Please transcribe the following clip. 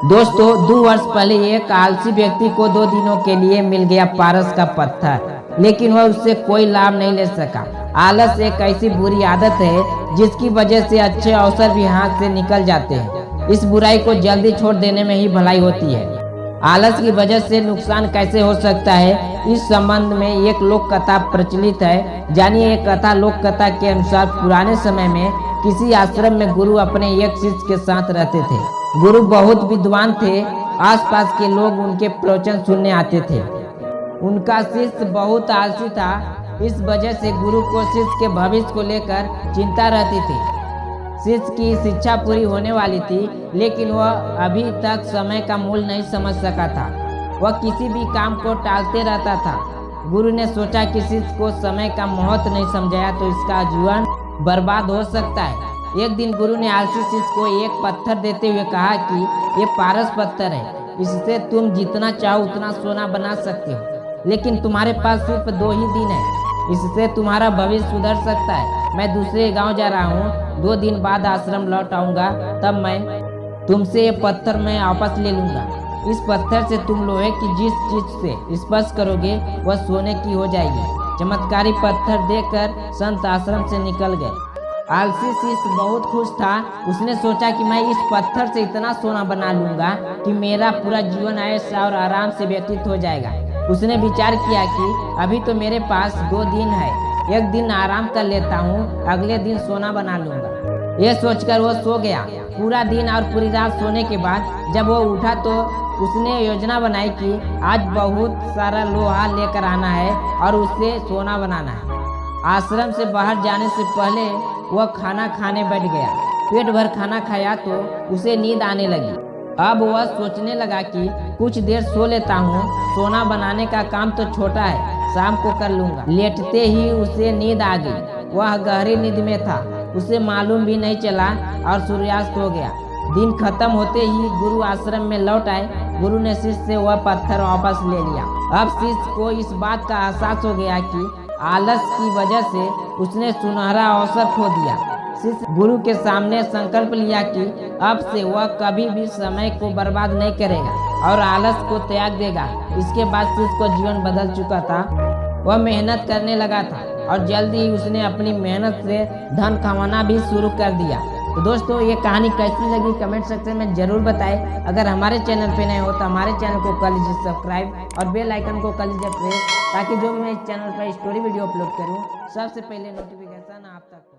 दोस्तों 2 वर्ष पहले एक आलसी व्यक्ति को 2 दिनों के लिए मिल गया पारस का पत्थर, लेकिन वह उससे कोई लाभ नहीं ले सका। आलस एक ऐसी बुरी आदत है जिसकी वजह से अच्छे अवसर भी हाथ से निकल जाते हैं। इस बुराई को जल्दी छोड़ देने में ही भलाई होती है। आलस की वजह से नुकसान कैसे हो सकता है, इस संबंध में एक लोक कथा प्रचलित है। जानिए, एक कथा लोक कथा के अनुसार पुराने समय में किसी आश्रम में गुरु अपने एक शिष्य के साथ रहते थे। गुरु बहुत विद्वान थे, आसपास के लोग उनके प्रवचन सुनने आते थे। उनका शिष्य बहुत आलसी था, इस वजह से गुरु को शिष्य के भविष्य को लेकर चिंता रहती थी। शिष्य की शिक्षा पूरी होने वाली थी, लेकिन वह अभी तक समय का मूल्य नहीं समझ सका था। वह किसी भी काम को टालते रहता था। गुरु ने सोचा कि शिष्य को समय का महत्व नहीं समझाया तो इसका जीवन बर्बाद हो सकता है। एक दिन गुरु ने आलसी शिष्य को एक पत्थर देते हुए कहा कि ये पारस पत्थर है, इससे तुम जितना चाहो उतना सोना बना सकते हो, लेकिन तुम्हारे पास सिर्फ 2 ही दिन है। इससे तुम्हारा भविष्य सुधर सकता है। मैं दूसरे गांव जा रहा हूँ, 2 दिन बाद आश्रम लौट आऊंगा, तब मैं तुमसे ये पत्थर मैं वापस ले लूंगा। इस पत्थर से तुम लोहे की जिस चीज से स्पर्श करोगे वह सोने की हो जाएगी। चमत्कारी पत्थर देकर संत आश्रम से निकल गए। आलसी शिष्य बहुत खुश था। उसने सोचा कि मैं इस पत्थर से इतना सोना बना लूंगा कि मेरा पूरा जीवन ऐश और आराम से व्यतीत हो जाएगा। उसने विचार किया कि अभी तो मेरे पास 2 दिन है, एक दिन आराम कर लेता हूँ, अगले दिन सोना बना लूंगा। यह सोचकर वो सो गया। पूरा दिन और पूरी रात सोने के बाद जब वो उठा तो उसने योजना बनाई कि आज बहुत सारा लोहा लेकर आना है और उससे सोना बनाना है। आश्रम से बाहर जाने से पहले वह खाना खाने बैठ गया। पेट भर खाना खाया तो उसे नींद आने लगी। अब वह सोचने लगा कि कुछ देर सो लेता हूँ, सोना बनाने का काम तो छोटा है, शाम को कर लूंगा। लेटते ही उसे नींद आ गई। वह गहरी नींद में था, उसे मालूम भी नहीं चला और सूर्यास्त हो गया। दिन खत्म होते ही गुरु आश्रम में लौट आए। गुरु ने शिष्य से वह पत्थर वापस ले लिया। अब शिष्य को इस बात का एहसास हो गया कि आलस की वजह से उसने सुनहरा अवसर खो दिया। शिष्य गुरु के सामने संकल्प लिया कि अब से वह कभी भी समय को बर्बाद नहीं करेगा और आलस को त्याग देगा। इसके बाद शिष्य को जीवन बदल चुका था। वह मेहनत करने लगा था और जल्दी ही उसने अपनी मेहनत से धन कमाना भी शुरू कर दिया। तो दोस्तों, ये कहानी कैसी लगी कमेंट सेक्शन में जरूर बताएं। अगर हमारे चैनल पे नए हो तो हमारे चैनल को कर लीजिए सब्सक्राइब और बेल आइकन को कर लीजिए प्रेस, ताकि जो मैं इस चैनल पर स्टोरी वीडियो अपलोड करूँ सबसे पहले नोटिफिकेशन आप तक